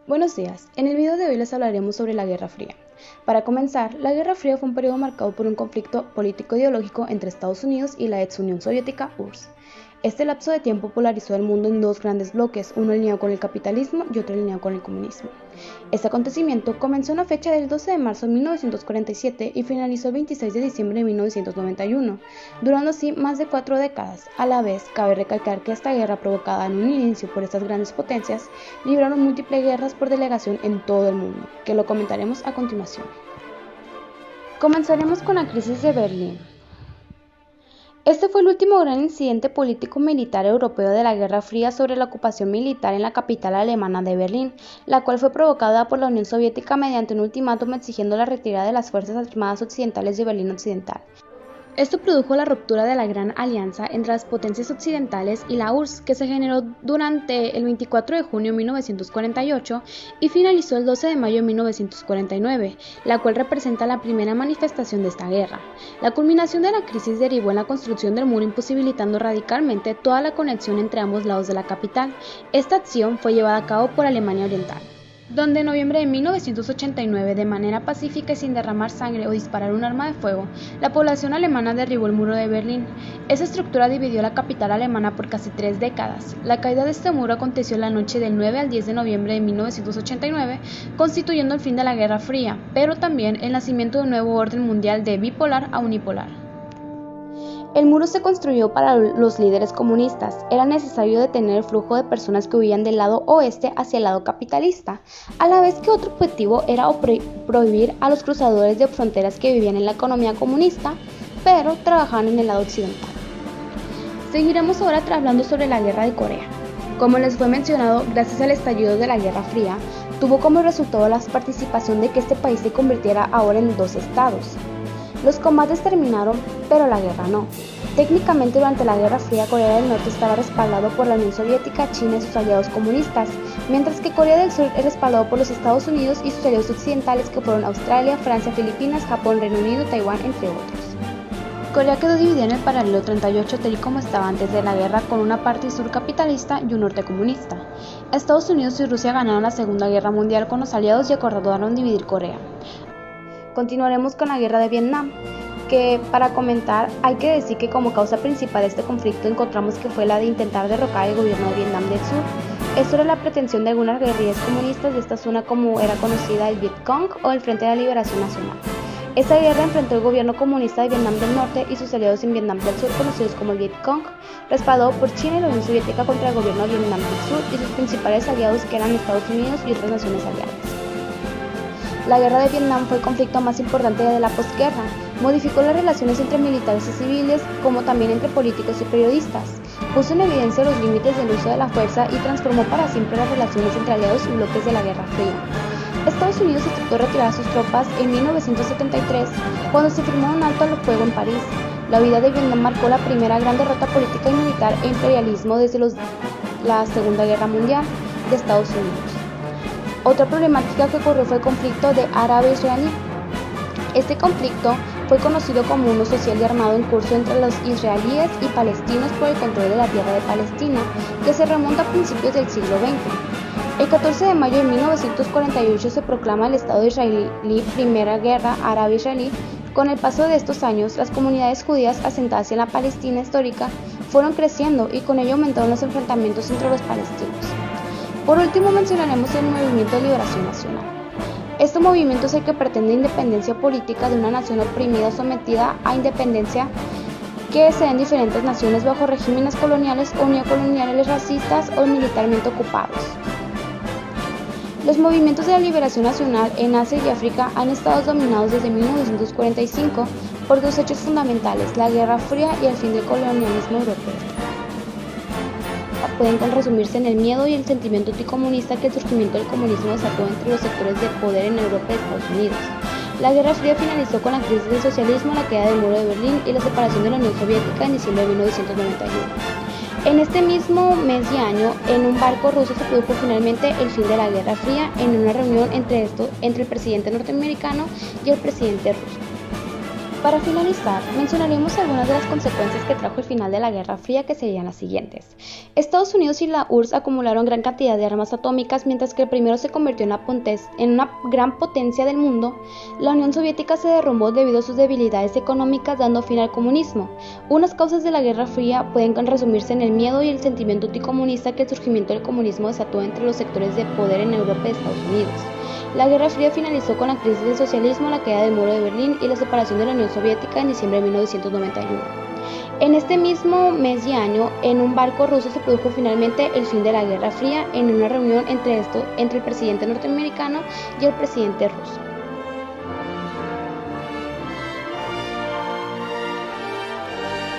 Buenos días, en el video de hoy les hablaremos sobre la Guerra Fría. Para comenzar, la Guerra Fría fue un periodo marcado por un conflicto político-ideológico entre Estados Unidos y la ex Unión Soviética, URSS. Este lapso de tiempo polarizó el mundo en dos grandes bloques, uno alineado con el capitalismo y otro alineado con el comunismo. Este acontecimiento comenzó en la fecha del 12 de marzo de 1947 y finalizó el 26 de diciembre de 1991, durando así más de 4 décadas. A la vez, cabe recalcar que esta guerra, provocada en un inicio por estas grandes potencias, libraron múltiples guerras por delegación en todo el mundo, que lo comentaremos a continuación. Comenzaremos con la crisis de Berlín. Este fue el último gran incidente político-militar europeo de la Guerra Fría sobre la ocupación militar en la capital alemana de Berlín, la cual fue provocada por la Unión Soviética mediante un ultimátum exigiendo la retirada de las fuerzas armadas occidentales de Berlín Occidental. Esto produjo la ruptura de la Gran Alianza entre las potencias occidentales y la URSS, que se generó durante el 24 de junio de 1948 y finalizó el 12 de mayo de 1949, la cual representa la primera manifestación de esta guerra. La culminación de la crisis derivó en la construcción del muro, imposibilitando radicalmente toda la conexión entre ambos lados de la capital. Esta acción fue llevada a cabo por Alemania Oriental, donde en noviembre de 1989, de manera pacífica y sin derramar sangre o disparar un arma de fuego, la población alemana derribó el muro de Berlín. Esa estructura dividió la capital alemana por casi 3 décadas. La caída de este muro aconteció la noche del 9 al 10 de noviembre de 1989, constituyendo el fin de la Guerra Fría, pero también el nacimiento de un nuevo orden mundial de bipolar a unipolar. El muro se construyó para los líderes comunistas. Era necesario detener el flujo de personas que huían del lado oeste hacia el lado capitalista, a la vez que otro objetivo era prohibir a los cruzadores de fronteras que vivían en la economía comunista, pero trabajaban en el lado occidental. Seguiremos ahora hablando sobre la Guerra de Corea. Como les fue mencionado, gracias al estallido de la Guerra Fría, tuvo como resultado la participación de que este país se convirtiera ahora en 2 estados. Los combates terminaron, pero la guerra no. Técnicamente, durante la Guerra Fría, Corea del Norte estaba respaldado por la Unión Soviética, China y sus aliados comunistas, mientras que Corea del Sur es respaldado por los Estados Unidos y sus aliados occidentales, que fueron Australia, Francia, Filipinas, Japón, Reino Unido, Taiwán, entre otros. Corea quedó dividida en el paralelo 38 tal y como estaba antes de la guerra, con una parte sur capitalista y un norte comunista. Estados Unidos y Rusia ganaron la Segunda Guerra Mundial con los aliados y acordaron dividir Corea. Continuaremos con la Guerra de Vietnam, que para comentar hay que decir que como causa principal de este conflicto encontramos que fue la de intentar derrocar el gobierno de Vietnam del Sur. Esto era la pretensión de algunas guerrillas comunistas de esta zona, como era conocida el Vietcong o el Frente de la Liberación Nacional. Esta guerra enfrentó el gobierno comunista de Vietnam del Norte y sus aliados en Vietnam del Sur, conocidos como el Vietcong, respaldado por China y la Unión Soviética, contra el gobierno de Vietnam del Sur y sus principales aliados, que eran Estados Unidos y otras naciones aliadas. La Guerra de Vietnam fue el conflicto más importante de la posguerra. Modificó las relaciones entre militares y civiles, como también entre políticos y periodistas. Puso en evidencia los límites del uso de la fuerza y transformó para siempre las relaciones entre aliados y bloques de la Guerra Fría. Estados Unidos aceptó retirar sus tropas en 1973, cuando se firmó un alto al fuego en París. La huida de Vietnam marcó la primera gran derrota política y militar e imperialismo desde la Segunda Guerra Mundial de Estados Unidos. Otra problemática que ocurrió fue el conflicto de árabe-israelí. Este conflicto fue conocido como uno social y armado en curso entre los israelíes y palestinos por el control de la tierra de Palestina, que se remonta a principios del siglo XX. El 14 de mayo de 1948 se proclama el Estado de Israel, Primera Guerra Árabe-Israelí. Con el paso de estos años, las comunidades judías asentadas en la Palestina histórica fueron creciendo y con ello aumentaron los enfrentamientos entre los palestinos. Por último, mencionaremos el Movimiento de Liberación Nacional. Este movimiento es el que pretende independencia política de una nación oprimida o sometida a independencia, que se da en diferentes naciones bajo regímenes coloniales o neocoloniales, racistas o militarmente ocupados. Los movimientos de la liberación nacional en Asia y África han estado dominados desde 1945 por 2 hechos fundamentales: la Guerra Fría y el fin del colonialismo europeo. Pueden resumirse en el miedo y el sentimiento anticomunista que el surgimiento del comunismo desató entre los sectores de poder en Europa y Estados Unidos. La Guerra Fría finalizó con la crisis del socialismo, la caída del muro de Berlín y la separación de la Unión Soviética en diciembre de 1991. En este mismo mes y año, en un barco ruso se produjo finalmente el fin de la Guerra Fría en una reunión entre el presidente norteamericano y el presidente ruso. Para finalizar, mencionaremos algunas de las consecuencias que trajo el final de la Guerra Fría, que serían las siguientes. Estados Unidos y la URSS acumularon gran cantidad de armas atómicas, mientras que el primero se convirtió en una gran potencia del mundo. La Unión Soviética se derrumbó debido a sus debilidades económicas, dando fin al comunismo. Unas causas de la Guerra Fría pueden resumirse en el miedo y el sentimiento anticomunista que el surgimiento del comunismo desató entre los sectores de poder en Europa y Estados Unidos. La Guerra Fría finalizó con la crisis del socialismo, la caída del muro de Berlín y la separación de la Unión Soviética en diciembre de 1991. En este mismo mes y año, en un barco ruso se produjo finalmente el fin de la Guerra Fría en una reunión entre el presidente norteamericano y el presidente ruso.